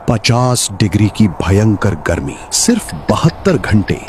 50 degree की भयंकर गर्मी, सिर्फ 72 घंटे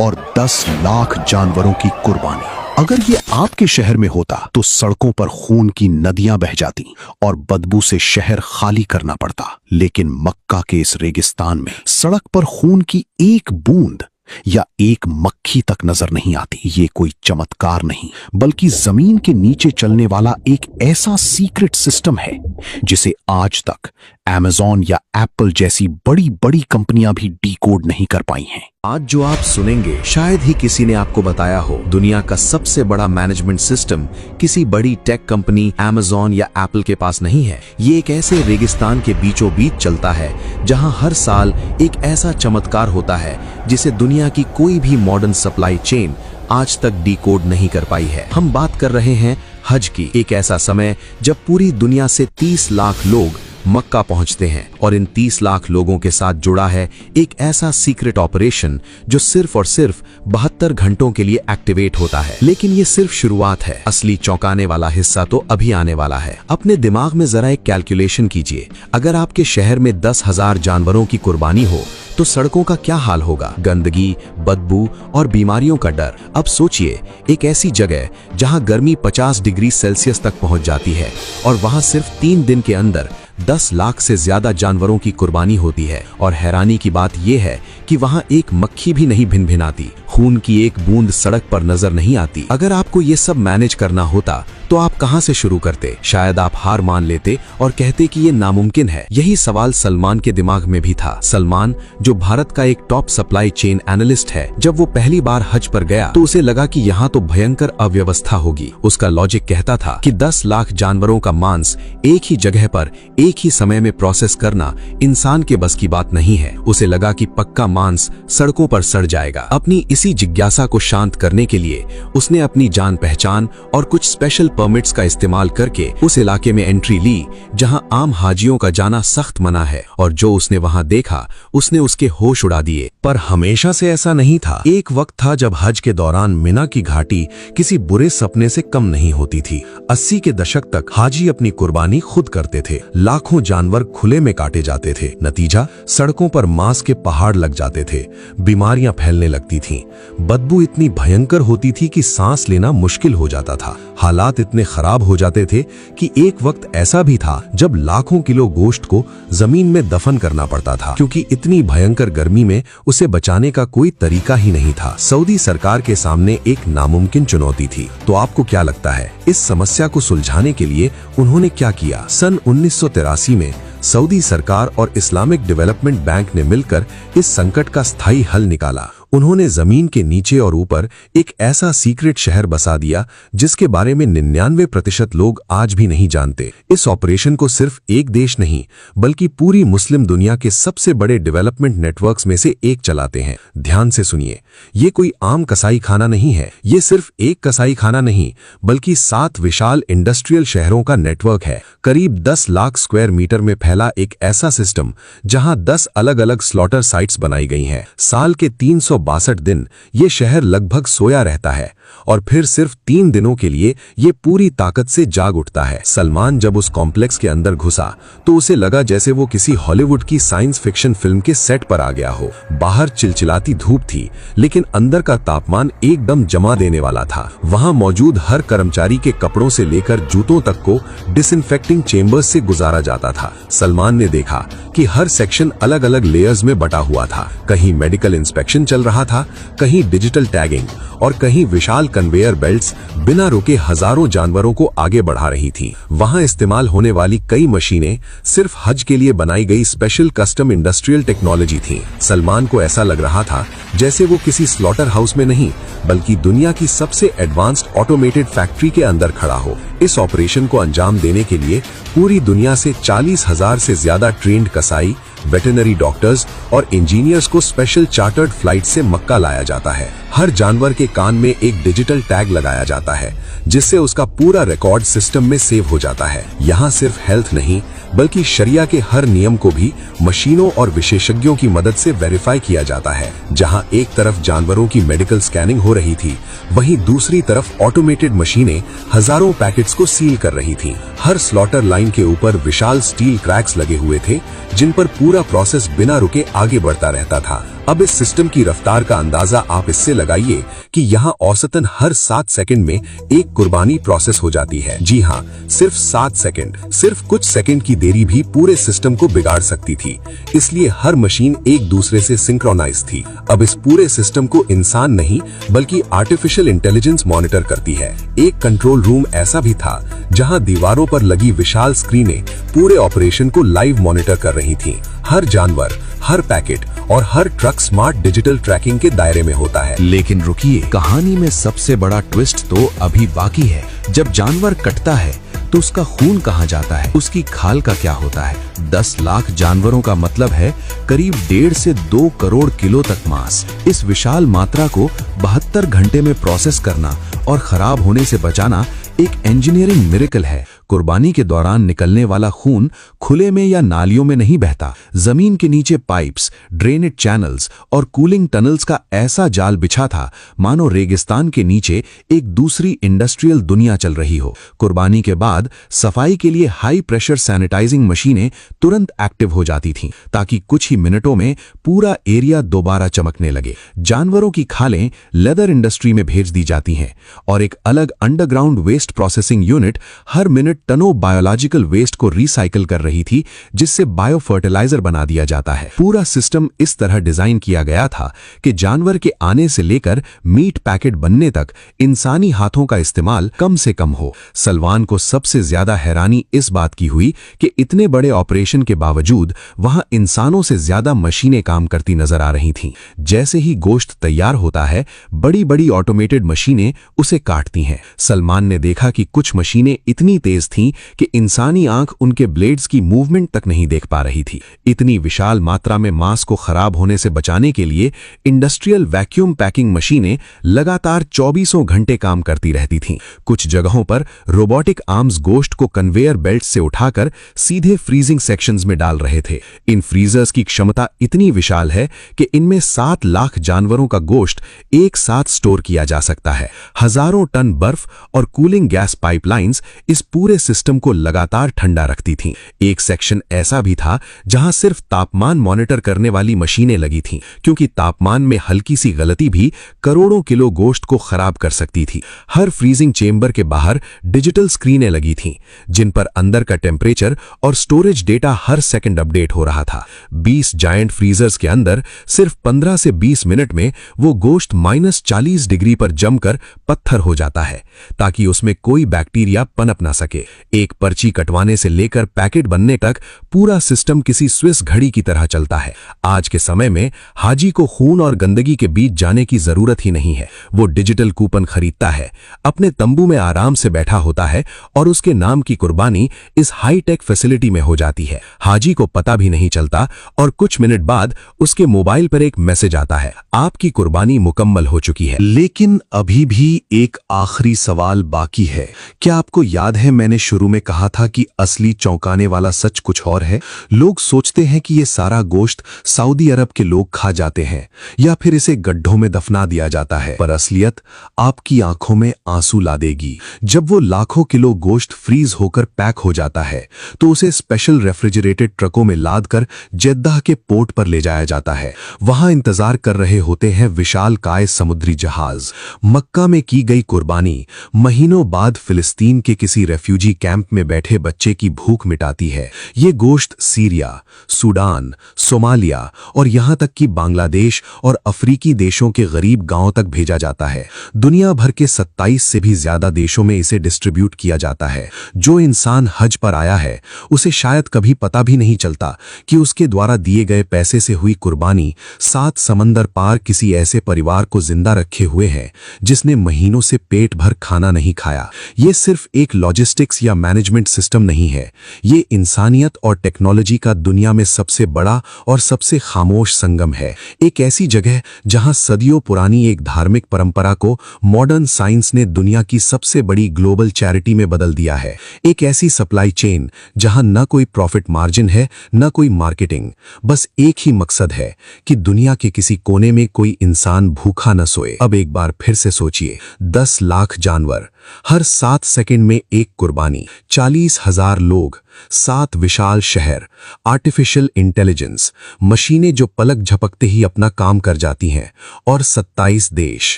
और 10 लाख जानवरों की कुर्बानी। अगर ये आपके शहर में होता तो सड़कों पर खून की नदियां बह जाती और बदबू से शहर खाली करना पड़ता। लेकिन मक्का के इस रेगिस्तान में सड़क पर खून की एक बूंद या एक मक्खी तक नजर नहीं आती। ये कोई चमत्कार नहीं, बल्कि जमीन के नीचे चलने वाला एक ऐसा सीक्रेट सिस्टम है जिसे आज तक अमेज़न या एप्पल जैसी बड़ी बड़ी कंपनियां भी डीकोड नहीं कर पाई हैं। आज जो आप सुनेंगे शायद ही किसी ने आपको बताया हो। दुनिया का सबसे बड़ा मैनेजमेंट सिस्टम किसी बड़ी टेक कंपनी अमेज़न या एप्पल के पास नहीं है। ये एक ऐसे रेगिस्तान के बीचों बीच चलता है जहां हर साल एक ऐसा चमत्कार होता है जिसे दुनिया की कोई भी मॉडर्न सप्लाई चेन आज तक डीकोड नहीं कर पाई है। हम बात कर रहे हैं हज की। एक ऐसा समय जब पूरी दुनिया से 30 लाख लोग मक्का पहुंचते हैं और इन 30 लाख लोगों के साथ जुड़ा है एक ऐसा सीक्रेट ऑपरेशन जो सिर्फ और सिर्फ 72 घंटों के लिए एक्टिवेट होता है। लेकिन ये सिर्फ शुरुआत है, असली चौंकाने वाला हिस्सा तो अभी आने वाला है। अपने दिमाग में जरा एक कैलकुलेशन कीजिए, अगर आपके शहर में 10,000 जानवरों की कुर्बानी हो तो सड़कों का क्या हाल होगा। गंदगी, बदबू और बीमारियों का डर। अब सोचिए, एक ऐसी जगह जहां गर्मी 50 डिग्री सेल्सियस तक पहुंच जाती है और वहां सिर्फ 3 दिन के अंदर 10 लाख से ज्यादा जानवरों की कुर्बानी होती है। और हैरानी की बात यह है कि वहां एक मक्खी भी नहीं भिनभिनाती, खून की एक बूंद सड़क पर नजर नहीं आती। अगर आपको ये सब मैनेज करना होता तो आप कहां से शुरू करते? शायद आप हार मान लेते और कहते कि ये नामुमकिन है। यही सवाल सलमान के दिमाग में भी था। सलमान, जो भारत का एक टॉप सप्लाई चेन एनालिस्ट है, जब वो पहली बार हज पर गया तो उसे लगा कि यहाँ तो भयंकर अव्यवस्था होगी। उसका लॉजिक कहता था कि 10 लाख जानवरों का मांस एक ही जगह पर एक ही समय में प्रोसेस करना इंसान के बस की बात नहीं है। उसे लगा कि पक्का मांस सड़कों पर सड़ जाएगा। अपनी इसी जिज्ञासा को शांत करने के लिए उसने अपनी जान पहचान और कुछ स्पेशल परमिट्स का इस्तेमाल करके उस इलाके में एंट्री ली जहां आम हाजियों का जाना सख्त मना है। और जो उसने वहां देखा उसने उसके होश उड़ा दिए। पर हमेशा से ऐसा नहीं था। एक वक्त था जब हज के दौरान मिना की घाटी किसी बुरे सपने से कम नहीं होती थी। 80 के दशक तक हाजी अपनी कुर्बानी खुद करते थे। लाखों जानवर खुले में काटे जाते थे। नतीजा, सड़कों पर मांस के पहाड़ लग जाते थे, बीमारियां फैलने लगती थीं, बदबू इतनी भयंकर होती थी कि सांस लेना मुश्किल हो जाता था। हालात इतने खराब हो जाते थे कि एक वक्त ऐसा भी था जब लाखों किलो गोश्त को जमीन में दफन करना पड़ता था, क्योंकि इतनी भयंकर गर्मी में उसे बचाने का कोई तरीका ही नहीं था। सऊदी सरकार के सामने एक नामुमकिन चुनौती थी। तो आपको क्या लगता है, इस समस्या को सुलझाने के लिए उन्होंने क्या किया? सन 1983 में सऊदी सरकार और इस्लामिक डेवलपमेंट बैंक ने मिलकर इस संकट का स्थायी हल निकाला। उन्होंने जमीन के नीचे और ऊपर एक ऐसा सीक्रेट शहर बसा दिया जिसके बारे में 99% लोग आज भी नहीं जानते। इस ऑपरेशन को सिर्फ एक देश नहीं बल्कि पूरी मुस्लिम दुनिया के सबसे बड़े डेवलपमेंट नेटवर्क्स में से एक चलाते हैं। ध्यान से सुनिए, ये कोई आम कसाई खाना नहीं है। ये सिर्फ एक कसाई खाना नहीं बल्कि 7 विशाल इंडस्ट्रियल शहरों का नेटवर्क है। करीब 10 लाख स्क्वायर मीटर में फैला एक ऐसा सिस्टम जहां 10 अलग अलग स्लॉटर साइट्स बनाई गई हैं। साल के 362 दिन ये शहर लगभग सोया रहता है और फिर सिर्फ 3 दिनों के लिए ये पूरी ताकत से जाग उठता है। सलमान जब उस कॉम्प्लेक्स के अंदर घुसा तो उसे लगा जैसे वो किसी हॉलीवुड की साइंस फिक्शन फिल्म के सेट पर आ गया हो। बाहर चिलचिलाती धूप थी लेकिन अंदर का तापमान एकदम जमा देने वाला था। वहां मौजूद हर कर्मचारी के कपड़ों से लेकर जूतों तक को डिसइंफेक्टिंग चेंबर्स से गुजारा जाता था। सलमान ने देखा कि हर सेक्शन अलग अलग लेयर्स में बटा हुआ था। कहीं मेडिकल इंस्पेक्शन चल रहा था, कहीं डिजिटल टैगिंग और कहीं विशाल कन्वेयर बेल्ट्स बिना रुके हजारों जानवरों को आगे बढ़ा रही थीं। वहां इस्तेमाल होने वाली कई मशीनें सिर्फ हज के लिए बनाई गई स्पेशल कस्टम इंडस्ट्रियल टेक्नोलॉजी थीं। सलमान को ऐसा लग रहा था जैसे वो किसी स्लॉटर हाउस में नहीं बल्कि दुनिया की सबसे एडवांस्ड ऑटोमेटेड फैक्ट्री के अंदर खड़ा हो। इस ऑपरेशन को अंजाम देने के लिए पूरी दुनिया से 40,000 से ज्यादा ट्रेंड कसाई, वेटरनरी डॉक्टर्स और इंजीनियर्स को स्पेशल चार्टर्ड फ्लाइट से मक्का लाया जाता है। हर जानवर के कान में एक डिजिटल टैग लगाया जाता है जिससे उसका पूरा रिकॉर्ड सिस्टम में सेव हो जाता है। यहाँ सिर्फ हेल्थ नहीं बल्कि शरिया के हर नियम को भी मशीनों और विशेषज्ञों की मदद से वेरीफाई किया जाता है। जहां एक तरफ जानवरों की मेडिकल स्कैनिंग हो रही थी, वहीं दूसरी तरफ ऑटोमेटेड मशीनें हजारों पैकेट्स को सील कर रही थीं। हर स्लॉटर लाइन लाइन के ऊपर विशाल स्टील क्रैक्स लगे हुए थे, जिन पर पूरा प्रोसेस बिना रुके आगे बढ़ता रहता था। अब इस सिस्टम की रफ्तार का अंदाजा आप इससे लगाइए कि यहाँ औसतन हर 7 सेकंड में एक कुर्बानी प्रोसेस हो जाती है। जी हाँ, सिर्फ 7 सेकंड। सिर्फ कुछ सेकंड की देरी भी पूरे सिस्टम को बिगाड़ सकती थी, इसलिए हर मशीन एक दूसरे से सिंक्रोनाइज थी। अब इस पूरे सिस्टम को इंसान नहीं बल्कि आर्टिफिशियल इंटेलिजेंस मॉनिटर करती है। एक कंट्रोल रूम ऐसा भी था जहाँ दीवारों पर लगी विशाल स्क्रीनें पूरे ऑपरेशन को लाइव मॉनिटर कर रही थीं। हर जानवर, हर पैकेट और हर ट्रक स्मार्ट डिजिटल ट्रैकिंग के दायरे में होता है। लेकिन रुकिए, कहानी में सबसे बड़ा ट्विस्ट तो अभी बाकी है। जब जानवर कटता है तो उसका खून कहाँ जाता है, उसकी खाल का क्या होता है? 10 लाख जानवरों का मतलब है करीब 1.5 से 2 करोड़ किलो तक मांस। इस विशाल मात्रा को 72 घंटे में प्रोसेस करना और खराब होने से बचाना एक इंजीनियरिंग मिरेकल है। कुर्बानी के दौरान निकलने वाला खून खुले में या नालियों में नहीं बहता। जमीन के नीचे पाइप्स, ड्रेनेज चैनल्स और कूलिंग टनल्स का ऐसा जाल बिछा था मानो रेगिस्तान के नीचे एक दूसरी इंडस्ट्रियल दुनिया चल रही हो। कुर्बानी के बाद सफाई के लिए हाई प्रेशर सैनिटाइजिंग मशीनें तुरंत एक्टिव हो जाती थीं, ताकि कुछ ही मिनटों में पूरा एरिया दोबारा चमकने लगे। जानवरों की खालें लेदर इंडस्ट्री में भेज दी जाती हैं और एक अलग अंडरग्राउंड वेस्ट प्रोसेसिंग यूनिट हर मिनट टनों बायोलॉजिकल वेस्ट को रिसाइकिल कर रही थी, जिससे बायो फर्टिलाइजर बना दिया जाता है। पूरा सिस्टम इस तरह डिजाइन किया गया था कि जानवर के आने से लेकर मीट पैकेट बनने तक इंसानी हाथों का इस्तेमाल कम से कम हो। सलमान को सबसे ज्यादा हैरानी इस बात की हुई कि इतने बड़े ऑपरेशन के बावजूद वहां इंसानों से ज्यादा मशीनें काम करती नजर आ रही थीं। जैसे ही गोश्त तैयार होता है, बड़ी बड़ी ऑटोमेटेड मशीनें उसे काटती हैं। सलमान ने देखा कि कुछ मशीनें इतनी तेज थीं कि इंसानी आंख उनके ब्लेड्स की मूवमेंट तक नहीं देख पा रही थी। इतनी विशाल मात्रा में मांस को खराब होने से बचाने के लिए इंडस्ट्रियल वैक्यूम पैकिंग मशीनें लगातार 24 घंटे काम करती रहती थीं। कुछ जगहों पर रोबोटिक आर्म्स गोश्त को कन्वेयर बेल्ट से उठाकर सीधे फ्रीजिंग सेक्शंस में डाल रहे थे। इन फ्रीजर्स की क्षमता इतनी विशाल है कि इनमें 7 लाख जानवरों का गोश्त एक साथ स्टोर किया जा सकता है। हजारों टन बर्फ और कूलिंग गैस पाइपलाइंस इस पूरे सिस्टम को लगातार ठंडा रखती थीं। एक सेक्शन ऐसा भी था जहां सिर्फ तापमान मॉनिटर करने वाली मशीनें लगी थीं, क्योंकि तापमान में हल्की सी गलती भी करोड़ों किलो गोश्त को खराब कर सकती थी। हर फ्रीजिंग चेंबर के बाहर डिजिटल स्क्रीनें लगी थीं, जिन पर अंदर का टेम्परेचर और स्टोरेज डेटा हर सेकंड अपडेट हो रहा था। 20 जायंट फ्रीजर्स के अंदर सिर्फ 15 से 20 मिनट में वो गोश्त -40 डिग्री पर जमकर पत्थर हो जाता है, ताकि उसमें कोई बैक्टीरिया पनप ना सके। एक पर्ची कटवाने से लेकर पैकेट बनने तक पूरा सिस्टम किसी स्विस घड़ी की तरह चलता है। आज के समय में हाजी को खून और गंदगी के बीच जाने की जरूरत ही नहीं है। वो डिजिटल कूपन खरीदता है, अपने तंबू में आराम से बैठा होता है और उसके नाम की कुर्बानी इस हाईटेक फैसिलिटी में हो जाती है। हाजी को पता भी नहीं चलता और कुछ मिनट बाद उसके मोबाइल पर एक मैसेज आता है, आपकी कुर्बानी मुकम्मल हो चुकी है। लेकिन अभी भी एक आखिरी सवाल बाकी है। क्या आपको याद है मैंने शुरू में कहा था कि असली चौंकाने वाला सच कुछ और है? लोग सोचते हैं कि ये सारा गोश्त सऊदी अरब के लोग खा जाते हैं या फिर इसे गड्ढों में दफना दिया जाता है, पर असलियत आपकी आंखों में आंसू ला देगी। जब वो लाखों किलो गोश्त फ्रीज होकर पैक हो जाता है तो उसे स्पेशल रेफ्रिजरेटेड ट्रकों में लाद कर जेद्दाह के पोर्ट पर ले जाया जाता है। वहां इंतजार कर रहे होते हैं विशालकाय समुद्री जहाज। मक्का में की गई कुर्बानी महीनों बाद फिलिस्तीन के किसी रेफ्यूजी कैंप में बैठे बच्चे की भूख मिटाती है। ये गोश्त सीरिया, सूडान, सोमालिया और यहां तक कि बांग्लादेश और अफ्रीकी देशों के गरीब गांवों तक भेजा जाता है। दुनिया भर के 27 से भी ज्यादा देशों में इसे डिस्ट्रीब्यूट किया जाता है। जो इंसान हज पर आया है उसे शायद कभी पता भी नहीं चलता कि उसके द्वारा दिए गए पैसे से हुई कुर्बानी 7 समंदर पार किसी ऐसे परिवार को जिंदा रखे हुए है जिसने महीनों से पेट भर खाना नहीं खाया। ये सिर्फ एक लॉजिस्टिक्स या मैनेजमेंट सिस्टम नहीं है, ये इंसानियत और टेक्नोलॉजी का दुनिया में सबसे बड़ा और सबसे खामोश संगम है। एक ऐसी जगह जहां सदियों पुरानी एक धार्मिक परंपरा को मॉडर्न साइंस ने दुनिया की सबसे बड़ी ग्लोबल चैरिटी में बदल दिया है। एक ऐसी सप्लाई चेन जहां न कोई प्रॉफिट मार्जिन है न कोई मार्केटिंग, बस एक ही मकसद है कि दुनिया के किसी कोने में कोई इंसान भूखा न सोए। अब एक बार फिर से सोचिए, 10 लाख जानवर, हर 7 सेकंड में एक कुर्बानी। कुर्बानी, 40,000 लोग, 7 विशाल शहर, आर्टिफिशियल इंटेलिजेंस, मशीनें जो पलक झपकते ही अपना काम कर जाती हैं, और 27 देश।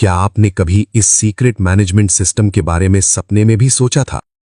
क्या आपने कभी इस सीक्रेट मैनेजमेंट सिस्टम के बारे में सपने में भी सोचा था?